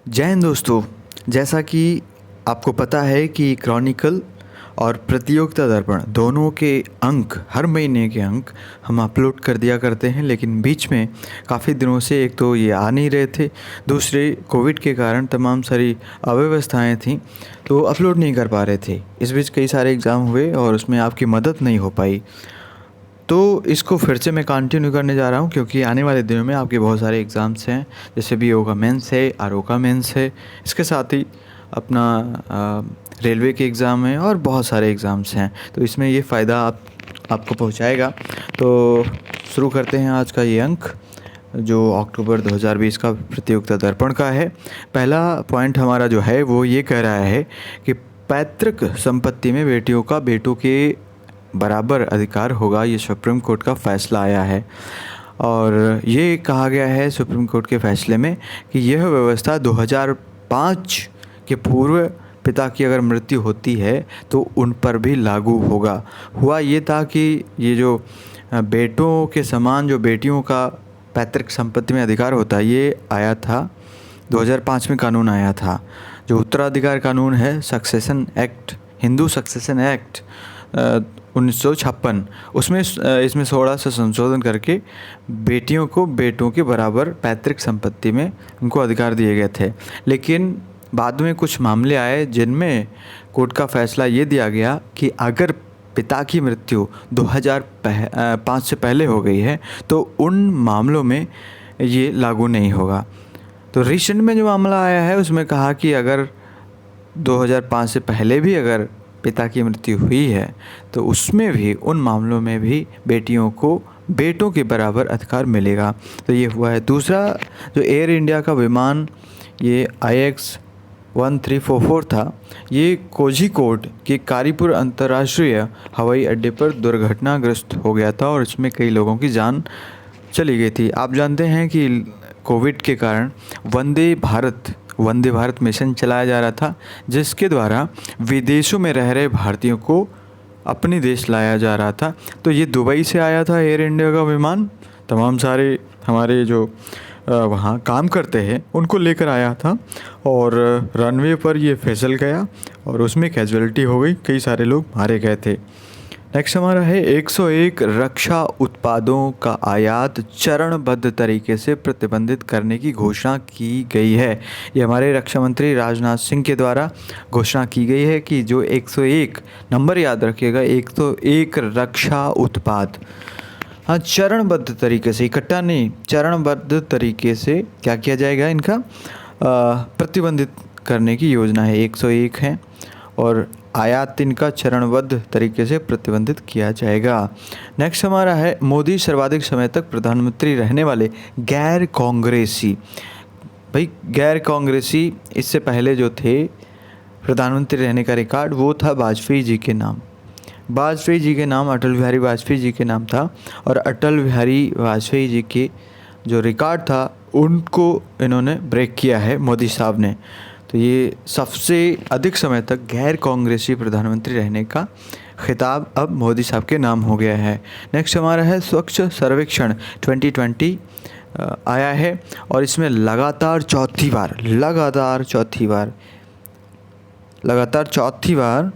जय हिंद दोस्तों। जैसा कि आपको पता है कि क्रॉनिकल और प्रतियोगिता दर्पण दोनों के अंक, हर महीने के अंक हम अपलोड कर दिया करते हैं, लेकिन बीच में काफ़ी दिनों से एक तो ये आ नहीं रहे थे, दूसरे कोविड के कारण तमाम सारी अव्यवस्थाएं थीं तो अपलोड नहीं कर पा रहे थे। इस बीच कई सारे एग्ज़ाम हुए और उसमें आपकी मदद नहीं हो पाई, तो इसको फिर से मैं कंटिन्यू करने जा रहा हूँ क्योंकि आने वाले दिनों में आपके बहुत सारे एग्ज़ाम्स हैं, जैसे बीओ का मेंस है, आरओ का मेंस है, इसके साथ ही अपना रेलवे के एग्ज़ाम है और बहुत सारे एग्ज़ाम्स हैं, तो इसमें ये फ़ायदा आपको पहुँचाएगा। तो शुरू करते हैं आज का ये अंक जो अक्टूबर 2020 का प्रतियोगिता दर्पण का है। पहला पॉइंट हमारा जो है वो ये कह रहा है कि पैतृक संपत्ति में बेटियों का बेटों के बराबर अधिकार होगा। ये सुप्रीम कोर्ट का फैसला आया है और ये कहा गया है सुप्रीम कोर्ट के फैसले में कि यह व्यवस्था 2005 के पूर्व पिता की अगर मृत्यु होती है तो उन पर भी लागू होगा। हुआ ये था कि ये जो बेटों के समान जो बेटियों का पैतृक संपत्ति में अधिकार होता है, ये आया था 2005 में कानून आया था। जो उत्तराधिकार कानून है, succession act, Hindu succession act 1956, उसमें इसमें थोड़ा सा संशोधन करके बेटियों को बेटों के बराबर पैतृक संपत्ति में उनको अधिकार दिए गए थे। लेकिन बाद में कुछ मामले आए जिनमें कोर्ट का फैसला ये दिया गया कि अगर पिता की मृत्यु 2005 से पहले हो गई है तो उन मामलों में ये लागू नहीं होगा। तो रिसेंट में जो मामला आया है उसमें कहा कि अगर 2005 से पहले भी अगर पिता की मृत्यु हुई है तो उसमें भी, उन मामलों में भी बेटियों को बेटों के बराबर अधिकार मिलेगा। तो ये हुआ है। दूसरा, जो एयर इंडिया का विमान ये IX1344 था, ये कोझिकोड के कारीपुर अंतर्राष्ट्रीय हवाई अड्डे पर दुर्घटनाग्रस्त हो गया था और इसमें कई लोगों की जान चली गई थी। आप जानते हैं कि कोविड के कारण वंदे भारत मिशन चलाया जा रहा था, जिसके द्वारा विदेशों में रह रहे भारतीयों को अपने देश लाया जा रहा था। तो ये दुबई से आया था एयर इंडिया का विमान, तमाम सारे हमारे जो वहाँ काम करते हैं उनको लेकर आया था और रनवे पर ये फिसल गया और उसमें कैजुअलिटी हो गई, कई सारे लोग मारे गए थे। नेक्स्ट हमारा है 101 रक्षा उत्पादों का आयात चरणबद्ध तरीके से प्रतिबंधित करने की घोषणा की गई है। ये हमारे रक्षा मंत्री राजनाथ सिंह के द्वारा घोषणा की गई है कि जो 101 नंबर याद रखिएगा, 101 रक्षा उत्पाद, हाँ, चरणबद्ध तरीके से, इकट्ठा नहीं, चरणबद्ध तरीके से क्या किया जाएगा, इनका प्रतिबंधित करने की योजना है। 101 हैं और आयात इनका चरणबद्ध तरीके से प्रतिबंधित किया जाएगा। नेक्स्ट हमारा है मोदी सर्वाधिक समय तक प्रधानमंत्री रहने वाले गैर कांग्रेसी। भाई गैर कांग्रेसी, इससे पहले जो थे प्रधानमंत्री रहने का रिकॉर्ड वो था वाजपेयी जी के नाम। वाजपेयी जी के नाम अटल बिहारी वाजपेयी जी के नाम था और अटल बिहारी वाजपेयी जी के जो रिकॉर्ड था उनको इन्होंने ब्रेक किया है मोदी साहब ने। तो ये सबसे अधिक समय तक गैर कांग्रेसी प्रधानमंत्री रहने का खिताब अब मोदी साहब के नाम हो गया है। नेक्स्ट हमारा है स्वच्छ सर्वेक्षण 2020 आया है और इसमें लगातार चौथी बार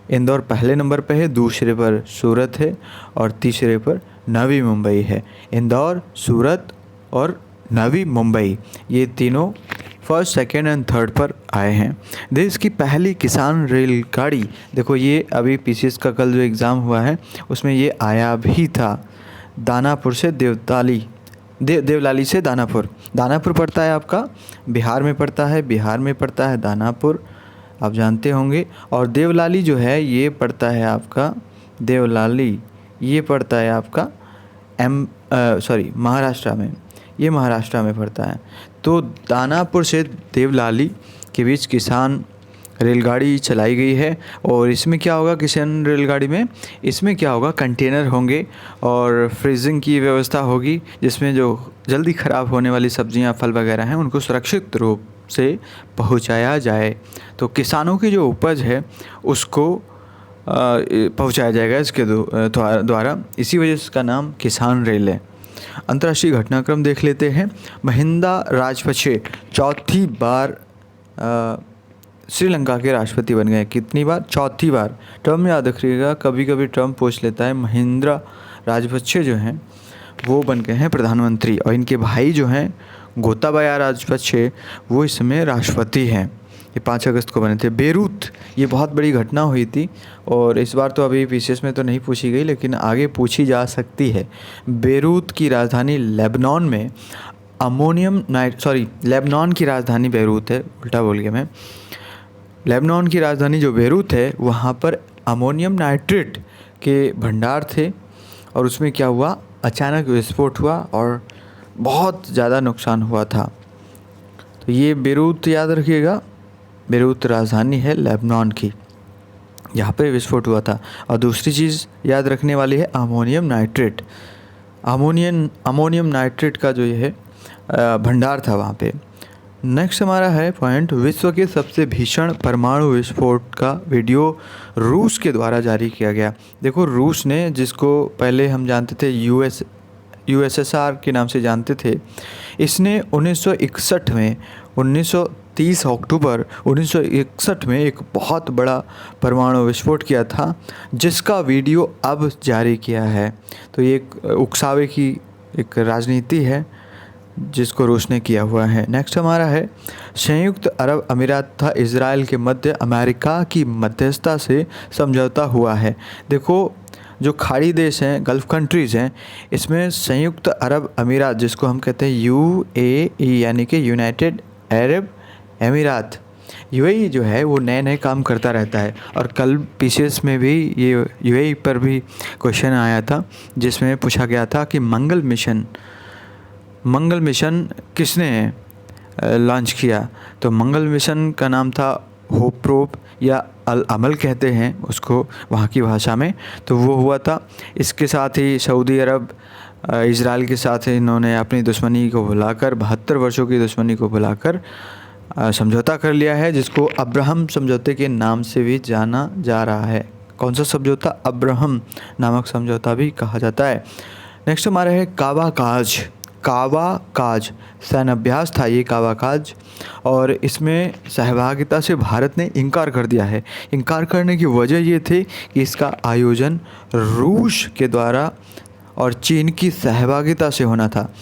इंदौर पहले नंबर पे है, दूसरे पर सूरत है और तीसरे पर नवी मुंबई है। इंदौर, सूरत और नवी मुंबई, ये तीनों फर्स्ट, सेकेंड एंड थर्ड पर आए हैं। देश की पहली किसान रेलगाड़ी, देखो ये अभी पीसीएस का कल जो एग्ज़ाम हुआ है उसमें ये आया भी था, दानापुर से देवलाली से दानापुर पड़ता है आपका, बिहार में पड़ता है दानापुर, आप जानते होंगे। और देवलाली जो है ये पड़ता है आपका, महाराष्ट्र में पड़ता है। तो दानापुर से देवलाली के बीच किसान रेलगाड़ी चलाई गई है और इसमें क्या होगा, किसान रेलगाड़ी में इसमें क्या होगा, कंटेनर होंगे और फ्रीजिंग की व्यवस्था होगी, जिसमें जो जल्दी ख़राब होने वाली सब्जियां, फल वगैरह हैं उनको सुरक्षित रूप से पहुंचाया जाए। तो किसानों की जो उपज है उसको पहुंचाया जाएगा इसके द्वारा, इसी वजह से इसका नाम किसान रेल है। अंतर्राष्ट्रीय घटनाक्रम देख लेते हैं। महिंदा राजपक्षे चौथी बार श्रीलंका के राष्ट्रपति बन गए। कितनी बार? चौथी बार। टर्म याद रखिएगा, कभी कभी टर्म पूछ लेता है। महिंद्रा राजपक्षे जो हैं वो बन गए हैं प्रधानमंत्री, और इनके भाई जो हैं गोताबाया राजपक्षे वो इस समय राष्ट्रपति हैं। ये 5 अगस्त को बने थे। बेरूत, ये बहुत बड़ी घटना हुई थी, और इस बार तो अभी विशेष में तो नहीं पूछी गई, लेकिन आगे पूछी जा सकती है। बेरूत की राजधानी लेबनान में लेबनान की राजधानी बेरूत है, उल्टा बोल गया मैं। लेबनान की राजधानी जो बेरूत है वहाँ पर अमोनियम नाइट्रेट के भंडार थे, और उसमें क्या हुआ, अचानक विस्फोट हुआ और बहुत ज़्यादा नुकसान हुआ था। तो ये बेरूत याद रखिएगा, बेरूत राजधानी है लेबनान की, यहाँ पे विस्फोट हुआ था। और दूसरी चीज़ याद रखने वाली है अमोनियम नाइट्रेट। अमोनियम नाइट्रेट का जो ये है भंडार था वहाँ पे। नेक्स्ट हमारा है पॉइंट, विश्व के सबसे भीषण परमाणु विस्फोट का वीडियो रूस के द्वारा जारी किया गया। देखो, रूस ने, जिसको पहले हम जानते थे यूएसएसआर के नाम से जानते थे, इसने 1961 में 1930 अक्टूबर 1961 में एक बहुत बड़ा परमाणु विस्फोट किया था, जिसका वीडियो अब जारी किया है। तो ये एक उकसावे की एक राजनीति है जिसको रूस ने किया हुआ है। नेक्स्ट हमारा है, संयुक्त अरब अमीरात तथा इजराइल के मध्य अमेरिका की मध्यस्थता से समझौता हुआ है। देखो, जो खाड़ी देश हैं, गल्फ़ कंट्रीज़ हैं, इसमें संयुक्त अरब अमीरात, जिसको हम कहते हैं UAE यानी कि यूनाइटेड अरब अमीरात, UAE जो है वो नए नए काम करता रहता है। और कल PCS में भी ये UAE पर भी क्वेश्चन आया था, जिसमें पूछा गया था कि मंगल मिशन किसने लॉन्च किया। तो मंगल मिशन का नाम था होपरोप, या अल अमल कहते हैं उसको वहाँ की भाषा में। तो वो हुआ था। इसके साथ ही सऊदी अरब इजराइल के साथ इन्होंने अपनी दुश्मनी को भुलाकर, 72 वर्षों की दुश्मनी को भुलाकर समझौता कर लिया है, जिसको अब्राहम समझौते के नाम से भी जाना जा रहा है। कौन सा समझौता? अब्राहम नामक समझौता भी कहा जाता है। नेक्स्ट हमारा है कावाकाज सैन्य अभ्यास था ये कावाकाज, और इसमें सहभागिता से भारत ने इनकार कर दिया है। इनकार करने की वजह ये थी कि इसका आयोजन रूस के द्वारा और चीन की सहभागिता से होना था।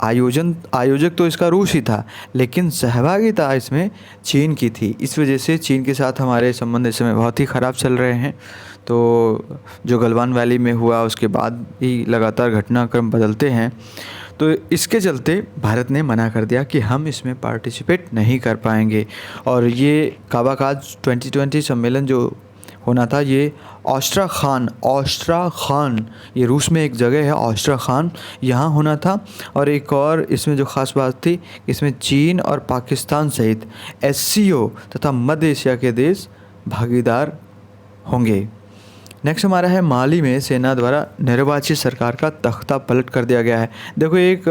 आयोजक तो इसका रूस ही था, लेकिन सहभागिता इसमें चीन की थी। इस वजह से चीन के साथ हमारे संबंध इस समय बहुत ही ख़राब चल रहे हैं। तो जो गलवान वैली में हुआ उसके बाद ही लगातार घटनाक्रम बदलते हैं। तो इसके चलते भारत ने मना कर दिया कि हम इसमें पार्टिसिपेट नहीं कर पाएंगे। और ये कावाकाज 2020 सम्मेलन जो होना था, ये ऑस्ट्राखान, ये रूस में एक जगह है ऑस्ट्राखान, यहाँ होना था। और एक और इसमें जो ख़ास बात थी, इसमें चीन और पाकिस्तान सहित SCO तथा मध्य एशिया के देश भागीदार होंगे। नेक्स्ट हमारा है, माली में सेना द्वारा निर्वाचित सरकार का तख्ता पलट कर दिया गया है। देखो, एक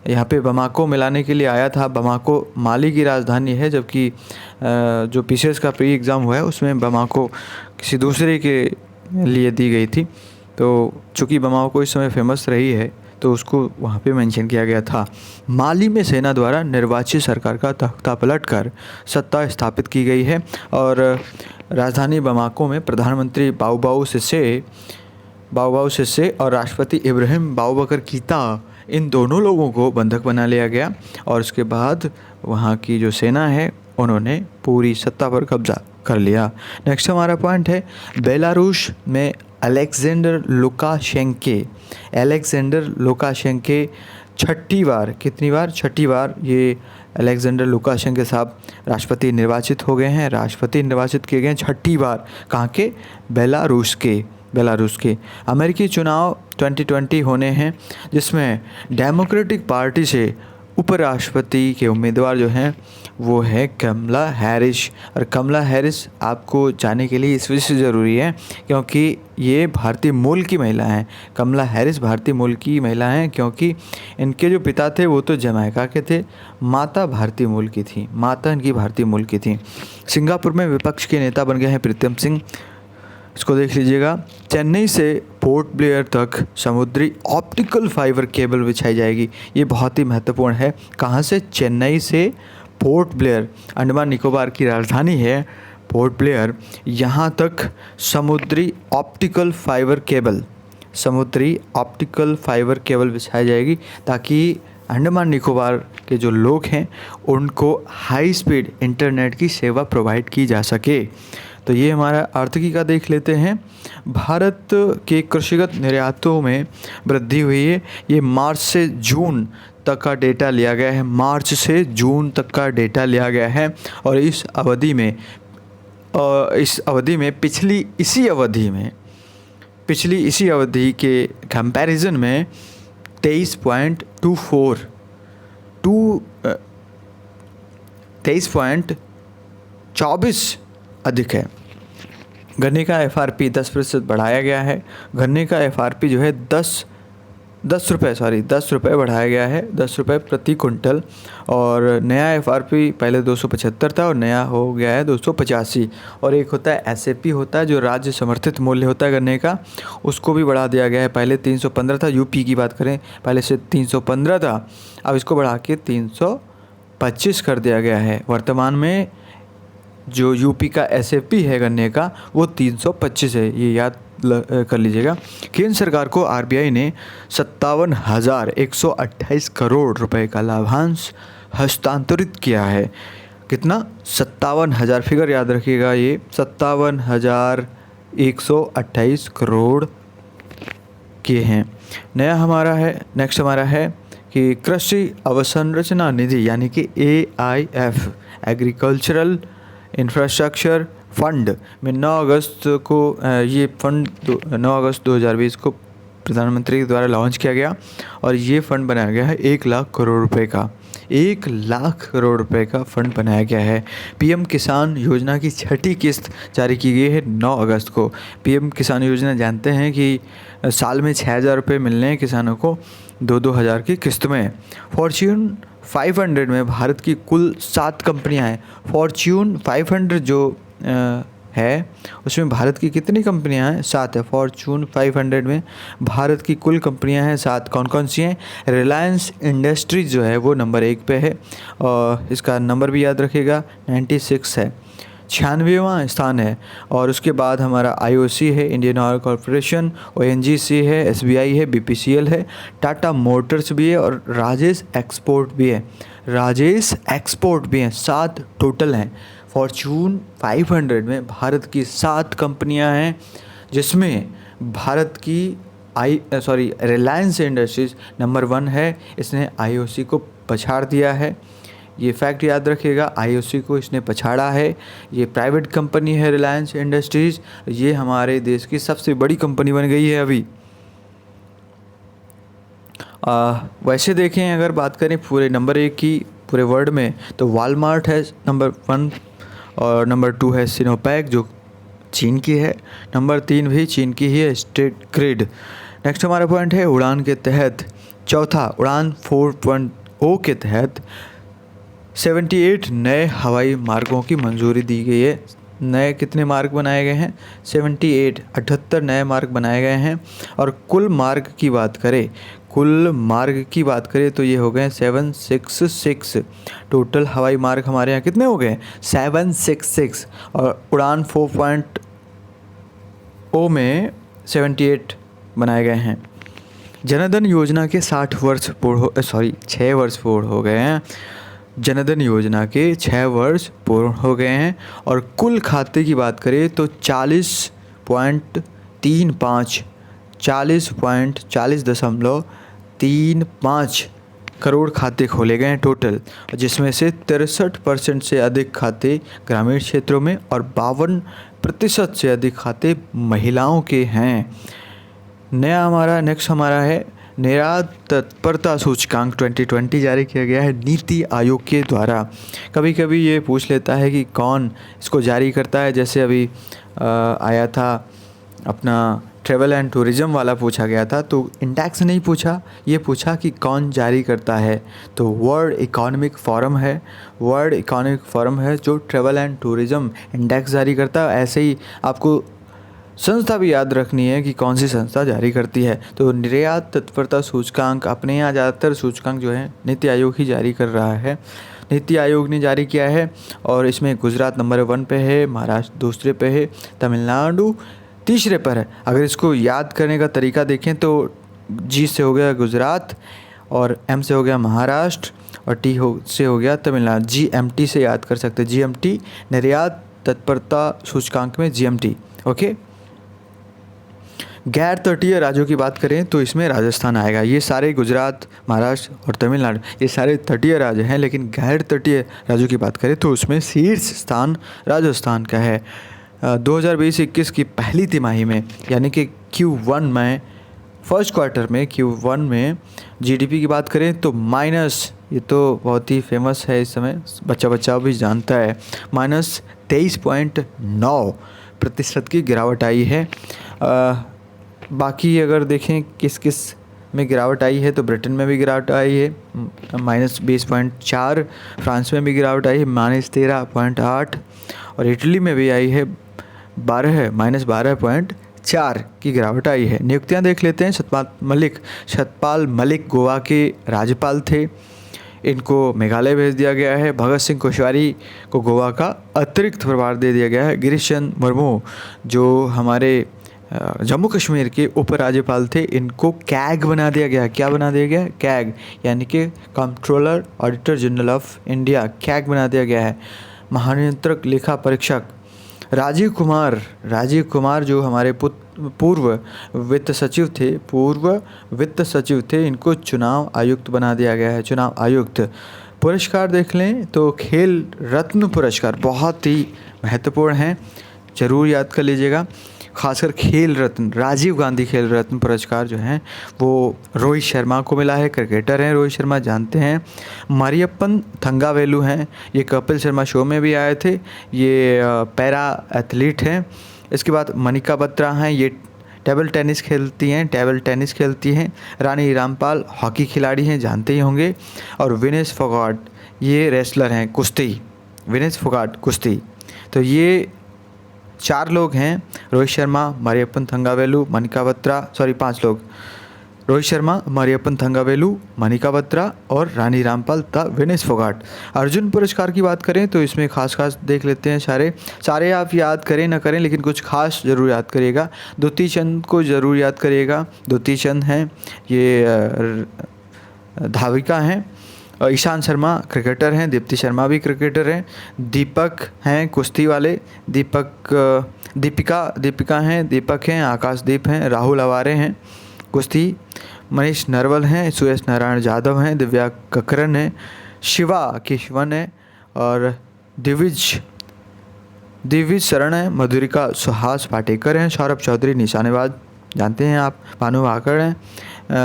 यहाँ पे बमाको मिलाने के लिए आया था। बमाको माली की राजधानी है, जबकि जो PCS का प्री एग्ज़ाम हुआ है उसमें बमाको किसी दूसरे के लिए दी गई थी। तो चूँकि बमाको इस समय फेमस रही है तो उसको वहाँ पे मेंशन किया गया था। माली में सेना द्वारा निर्वाचित सरकार का तख्ता पलट कर सत्ता स्थापित की गई है, और राजधानी बमाको में प्रधानमंत्री बाऊबाऊ सिसे और राष्ट्रपति इब्राहिम बाऊबकर कीता, इन दोनों लोगों को बंधक बना लिया गया। और उसके बाद वहाँ की जो सेना है उन्होंने पूरी सत्ता पर कब्जा कर लिया। नेक्स्ट हमारा पॉइंट है, बेलारूस में अलेक्जेंडर लुकाशेंके छठी बार, कितनी बार? छठी बार ये अलेक्जेंडर लुकाशेंको साहब राष्ट्रपति निर्वाचित हो गए हैं। राष्ट्रपति निर्वाचित किए गए छठी बार। कहाँ के? बेलारूस के। अमेरिकी चुनाव 2020 होने हैं, जिसमें डेमोक्रेटिक पार्टी से उपराष्ट्रपति के उम्मीदवार जो हैं वो है कमला हैरिस। और कमला हैरिस आपको जाने के लिए इस वजह से ज़रूरी है क्योंकि ये भारतीय मूल की महिला हैं। कमला हैरिस भारतीय मूल की महिला हैं क्योंकि इनके जो पिता थे वो तो जमैका के थे, माता भारतीय मूल की थी, माता इनकी भारतीय मूल की थी। सिंगापुर में विपक्ष के नेता बन गए हैं प्रीतम सिंह। इसको देख लीजिएगा। चेन्नई से पोर्ट ब्लेयर तक समुद्री ऑप्टिकल फाइबर केबल बिछाई जाएगी। ये बहुत ही महत्वपूर्ण है। कहाँ से? चेन्नई से पोर्ट ब्लेयर, अंडमान निकोबार की राजधानी है पोर्ट ब्लेयर, यहाँ तक समुद्री ऑप्टिकल फाइबर केबल बिछाई जाएगी, ताकि अंडमान निकोबार के जो लोग हैं उनको हाई स्पीड इंटरनेट की सेवा प्रोवाइड की जा सके। तो ये हमारा आर्थिकी का देख लेते हैं। भारत के कृषिगत निर्यातों में वृद्धि हुई है। ये मार्च से जून तक का डेटा लिया गया है। मार्च से जून तक का डेटा लिया गया है और इस अवधि में पिछली इसी अवधि के कंपैरिजन में 23.24 अधिक है। गन्ने का FRP 10% बढ़ाया गया है। गन्ने का FRP जो है 10 रुपये बढ़ाया गया है, 10 रुपये प्रति कुंटल। और नया FRP पहले 275 था और नया हो गया है 285। और एक होता है SAP होता है जो राज्य समर्थित मूल्य होता है गन्ने का, उसको भी बढ़ा दिया गया है। पहले 315 था, यूपी की बात करें पहले से 315 था, अब इसको बढ़ा के 325 कर दिया गया है। वर्तमान में जो यूपी का SAP है गन्ने का वो 325 है, ये याद कर लीजिएगा। केंद्र सरकार को RBI ने 57,128 करोड़ रुपए का लाभांश हस्तांतरित किया है। कितना? 57,000, फिगर याद रखिएगा, ये 57,128 करोड़ के हैं। नेक्स्ट हमारा है कि कृषि अवसंरचना निधि यानी कि AIF, एग्रीकल्चरल इंफ्रास्ट्रक्चर फंड में 9 अगस्त को ये फंड 9 अगस्त 2020 को प्रधानमंत्री के द्वारा लॉन्च किया गया और ये फ़ंड बनाया गया है 1 लाख करोड़ रुपए का। 1 लाख करोड़ रुपए का फ़ंड बनाया गया है। PM किसान योजना की 6ठी किस्त जारी की गई है 9 अगस्त को। PM किसान योजना जानते हैं कि साल में 6,000 रुपये मिलने हैं किसानों को 2-2 हज़ार की किस्त में। फॉर्च्यून 500 में भारत की कुल 7 कंपनियां हैं। फॉर्च्यून 500 जो है उसमें भारत की कितनी कंपनियां हैं? 7 है। फॉर्च्यून 500 में भारत की कुल कंपनियां हैं 7। कौन कौन सी हैं? रिलायंस इंडस्ट्रीज जो है वो नंबर 1 पे है और इसका नंबर भी याद रखिएगा 96 है, 96वां स्थान है। और उसके बाद हमारा IOC है, इंडियन ऑयल कॉरपोरेशन, ONGC है, SBI है, BPCL है, टाटा मोटर्स भी है और राजेश एक्सपोर्ट भी है। 7 टोटल हैं। फॉर्च्यून 500 में भारत की 7 कंपनियां हैं जिसमें भारत की रिलायंस इंडस्ट्रीज नंबर 1 है। इसने IOC को पछाड़ दिया है, ये फैक्ट याद रखिएगा। IOC को इसने पछाड़ा है। ये प्राइवेट कंपनी है रिलायंस इंडस्ट्रीज, ये हमारे देश की सबसे बड़ी कंपनी बन गई है अभी। वैसे देखें अगर बात करें पूरे नंबर 1 की पूरे वर्ल्ड में तो वॉलमार्ट है नंबर 1 और नंबर 2 है सिनोपैक जो चीन की है, नंबर 3 भी चीन की ही है, स्टेट ग्रिड। नेक्स्ट हमारा पॉइंट है उड़ान के तहत चौथा उड़ान 4.0 के तहत 78 नए हवाई मार्गों की मंजूरी दी गई है। नए कितने मार्ग बनाए गए हैं? 78 नए मार्ग बनाए गए हैं। और कुल मार्ग की बात करें तो ये हो गए 766। टोटल हवाई मार्ग हमारे यहाँ कितने हो गए? 766। और उड़ान 4.0 में 78 बनाए गए हैं। जनधन योजना के 6 वर्ष पूर्ण हो गए हैं। जनधन योजना के 6 वर्ष पूर्ण हो गए हैं। और कुल खाते की बात करें तो 40.35 करोड़ खाते खोले गए हैं टोटल, जिसमें से 63% से अधिक खाते ग्रामीण क्षेत्रों में और 52% से अधिक खाते महिलाओं के हैं। नेक्स्ट हमारा है निर्यात तत्परता सूचकांक 2020 जारी किया गया है नीति आयोग के द्वारा। कभी कभी ये पूछ लेता है कि कौन इसको जारी करता है, जैसे अभी आया था अपना ट्रैवल एंड टूरिज़्म वाला पूछा गया था, तो इंडेक्स नहीं पूछा, ये पूछा कि कौन जारी करता है। तो वर्ल्ड इकोनॉमिक फोरम है जो ट्रैवल एंड टूरिज़्म इंडेक्स जारी करता है। ऐसे ही आपको संस्था भी याद रखनी है कि कौन सी संस्था जारी करती है। तो निर्यात तत्परता सूचकांक अपने यहाँ ज़्यादातर सूचकांक जो है नीति आयोग ही जारी कर रहा है, नीति आयोग ने जारी किया है। और इसमें गुजरात नंबर 1 पे है, महाराष्ट्र दूसरे पे है, तमिलनाडु तीसरे पर है। अगर इसको याद करने का तरीका देखें तो जी से हो गया गुजरात, और एम से हो गया महाराष्ट्र, और से हो गया तमिलनाडु। GMT से याद कर सकते हैं, GMT निर्यात तत्परता सूचकांक में GMT। ओके, गैर तटीय राज्यों की बात करें तो इसमें राजस्थान आएगा। ये सारे गुजरात, महाराष्ट्र और तमिलनाडु ये सारे तटीय राज्य हैं, लेकिन गैर तटीय राज्यों की बात करें तो उसमें शीर्ष स्थान राजस्थान का है। 2020-21 की पहली तिमाही में यानी कि Q1 में, फर्स्ट क्वार्टर में Q1 में GDP की बात करें तो माइनस, ये तो बहुत ही फेमस है इस समय, बच्चा भी जानता है, -23.9% की गिरावट आई है। बाकी अगर देखें किस किस में गिरावट आई है तो ब्रिटेन में भी गिरावट आई है -20.4, फ्रांस में भी गिरावट आई है -13.8, और इटली में भी आई है -12.4 की गिरावट आई है। नियुक्तियां देख लेते हैं। सतपाल मलिक गोवा के राज्यपाल थे, इनको मेघालय भेज दिया गया है। भगत सिंह कोश्यारी को गोवा का अतिरिक्त प्रभार दे दिया गया है। गिरीश चंद्र मुर्मू जो हमारे जम्मू कश्मीर के उपराज्यपाल थे, इनको कैग बना दिया गया। क्या बना दिया गया? कैग, यानी कि controller auditor general of India, CAG बना दिया गया है। महानियंत्रक लेखा परीक्षक राजीव कुमार जो हमारे पूर्व वित्त सचिव थे, इनको चुनाव आयुक्त बना दिया गया है, चुनाव आयुक्त। पुरस्कार देख लें तो खेल रत्न पुरस्कार बहुत ही महत्वपूर्ण हैं, ज़रूर याद कर लीजिएगा। खासकर खेल रत्न, राजीव गांधी खेल रत्न पुरस्कार जो हैं वो रोहित शर्मा को मिला है, क्रिकेटर हैं रोहित शर्मा, जानते हैं। मरियप्पन थंगावेलु हैं, ये कपिल शर्मा शो में भी आए थे, ये पैरा एथलीट हैं। इसके बाद मनिका बत्रा हैं, ये टेबल टेनिस खेलती हैं। रानी रामपाल हॉकी खिलाड़ी हैं, जानते ही होंगे। और विनेश फोगाट, ये रेसलर हैं, कुश्ती। तो ये 4 लोग हैं, रोहित शर्मा, मरियप्पन थंगावेलु, मनिका बत्रा, 5 लोग, रोहित शर्मा, मरियप्पन थंगावेलु, मनिका बत्रा और रानी रामपाल तथा विनेश फोगाट। अर्जुन पुरस्कार की बात करें तो इसमें खास देख लेते हैं। सारे आप याद करें ना करें, लेकिन कुछ खास ज़रूर याद करिएगा। दुती चंद को ज़रूर याद करिएगा, दुती चंद हैं, ये धाविका हैं। ईशान शर्मा क्रिकेटर हैं, दीप्ति शर्मा भी क्रिकेटर हैं। दीपक हैं कुश्ती वाले, दीपिका हैं, दीपक हैं, आकाशदीप हैं, राहुल अवारे हैं कुश्ती, मनीष नरवल हैं, सुयश नारायण यादव हैं, दिव्या ककरन हैं, शिवन है, और दिविज शरण है, मधुरिका सुहास पाटेकर हैं, सौरभ चौधरी निशानेबाज, जानते हैं आप, भानु भाकड़ हैं,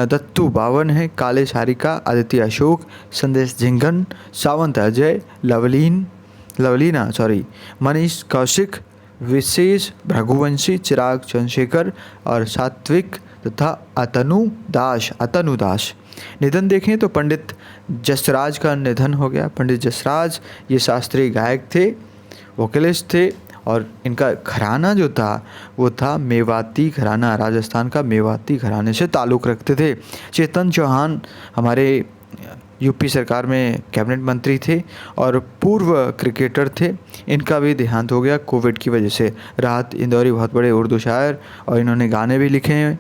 दत्तू बावन है, काले सारिका, आदित्य अशोक, संदेश झिंगन, सावंत अजय, मनीष कौशिक, विशेष रघुवंशी, चिराग चंद्रशेखर और सात्विक तथा अतनु दास। निधन देखें तो पंडित जसराज का निधन हो गया। पंडित जसराज ये शास्त्रीय गायक थे, वोकलिस्ट थे, और इनका घराना जो था वो था मेवाती घराना, राजस्थान का मेवाती घराने से ताल्लुक़ रखते थे। चेतन चौहान हमारे यूपी सरकार में कैबिनेट मंत्री थे और पूर्व क्रिकेटर थे, इनका भी देहांत हो गया कोविड की वजह से। राहत इंदौरी बहुत बड़े उर्दू शायर और इन्होंने गाने भी लिखे हैं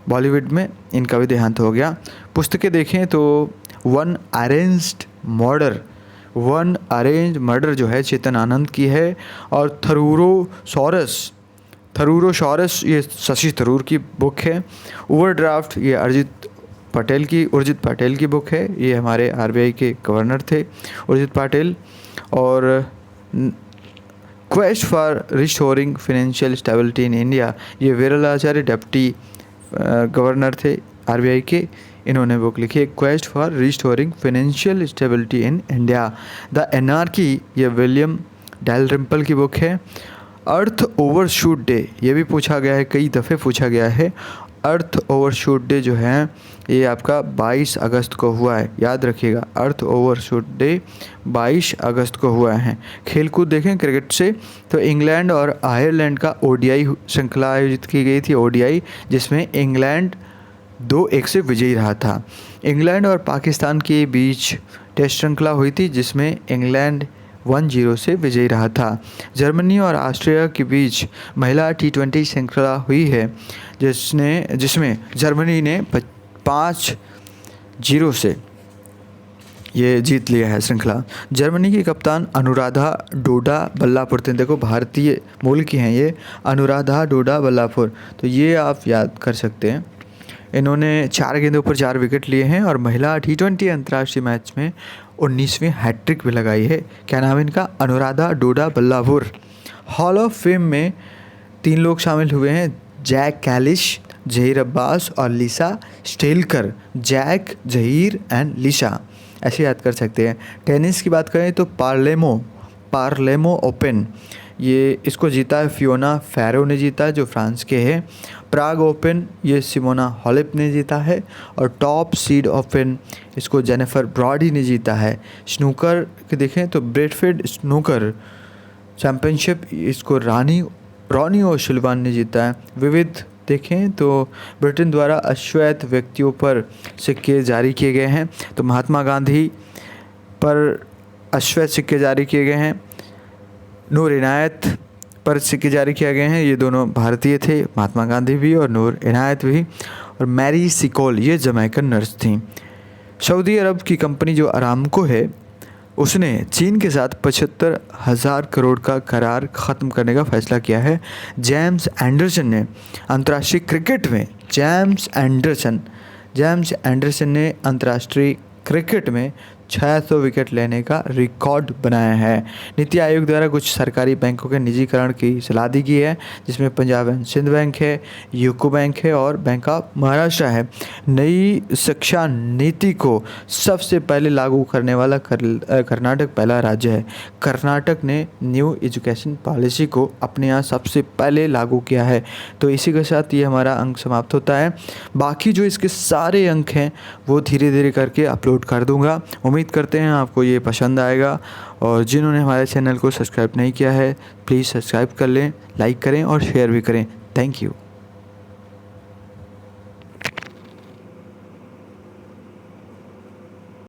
बॉलीवुड में, इनका भी देहांत हो गया। पुस्तकें देखें तो वन अरेंज मर्डर जो है चेतन आनंद की है, और थरूरोसॉरस ये शशि थरूर की बुक है। ओवरड्राफ्ट ये उर्जित पटेल की बुक है, ये हमारे RBI के गवर्नर थे उर्जित पटेल। और quest for restoring financial stability in India, ये विरलाचार्य डिप्टी गवर्नर थे RBI के, इन्होंने बुक लिखी है quest for restoring financial stability in India. The anarchy ये विलियम डैलरिम्पल की बुक है। अर्थ ओवरशूट डे ये भी पूछा गया है, कई दफ़े पूछा गया है। अर्थ ओवरशूट डे जो है ये आपका 22 अगस्त को हुआ है, याद रखिएगा। अर्थ ओवरशूट डे 22 अगस्त को हुआ है। खेलकूद देखें क्रिकेट से तो इंग्लैंड और आयरलैंड का ओडीआई श्रृंखला आयोजित की गई थी, ओडीआई, जिसमें इंग्लैंड 2-1 से विजयी रहा था। इंग्लैंड और पाकिस्तान के बीच टेस्ट श्रृंखला हुई थी जिसमें इंग्लैंड 1-0 से विजयी रहा था। जर्मनी और ऑस्ट्रिया के बीच महिला T20 श्रृंखला हुई है जिसमें जर्मनी ने 5-0 से ये जीत लिया है श्रृंखला। जर्मनी की कप्तान अनुराधा डोडा बल्लापुर थे, देखो भारतीय मूल की हैं ये, अनुराधा डोडा बल्लापुर, तो ये आप याद कर सकते हैं। इन्होंने 4 गेंदों पर 4 विकेट लिए हैं और महिला T20 अंतर्राष्ट्रीय मैच में 19वीं हैट्रिक भी लगाई है। क्या नाम है इनका? अनुराधा डोडा बल्लापुर। हॉल ऑफ फेम में 3 लोग शामिल हुए हैं, जैक कैलिश, जहीर अब्बास और लिसा स्टेलकर। जैक, जहीर एंड लिसा, ऐसे याद कर सकते हैं। टेनिस की बात करें तो पार्लेमो ओपन, ये इसको जीता है फियोना फेरो ने जीता, जो फ्रांस के हैं। प्राग ओपन ये सिमोना हालेप ने जीता है और टॉप सीड ओपन इसको जेनिफर ब्रॉडी ने जीता है। स्नूकर के देखें तो ब्रेडफोर्ड स्नूकर चैम्पियनशिप इसको रॉनी ओसुलिवान ने जीता है। विविध देखें तो ब्रिटेन द्वारा अश्वेत व्यक्तियों पर सिक्के जारी किए गए हैं, तो महात्मा गांधी पर अश्वेत सिक्के जारी किए गए हैं, नूर इनायत पर सिक्के जारी किए गए हैं, ये दोनों भारतीय थे, महात्मा गांधी भी और नूर इनायत भी। और मैरी सिकोल ये जमैकन नर्स थी। सऊदी अरब की कंपनी जो अरामको है उसने चीन के साथ 75,000 करोड़ का करार ख़त्म करने का फैसला किया है। जेम्स एंडरसन ने अंतर्राष्ट्रीय क्रिकेट में जेम्स एंडरसन ने अंतर्राष्ट्रीय क्रिकेट में 600 विकेट लेने का रिकॉर्ड बनाया है। नीति आयोग द्वारा कुछ सरकारी बैंकों के निजीकरण की सलाह दी गई है, जिसमें पंजाब एंड सिंध बैंक है, यूको बैंक है और बैंक ऑफ महाराष्ट्र है। नई शिक्षा नीति को सबसे पहले लागू करने वाला कर्नाटक पहला राज्य है। कर्नाटक ने न्यू एजुकेशन पॉलिसी को अपने यहाँ सबसे पहले लागू किया है। तो इसी के साथ ये हमारा अंक समाप्त होता है। बाकी जो इसके सारे अंक हैं वो धीरे धीरे करके अपलोड कर दूँगा। उम्मीद करते हैं आपको ये पसंद आएगा, और जिन्होंने हमारे चैनल को सब्सक्राइब नहीं किया है प्लीज़ सब्सक्राइब कर लें, लाइक करें और शेयर भी करें। Thank you.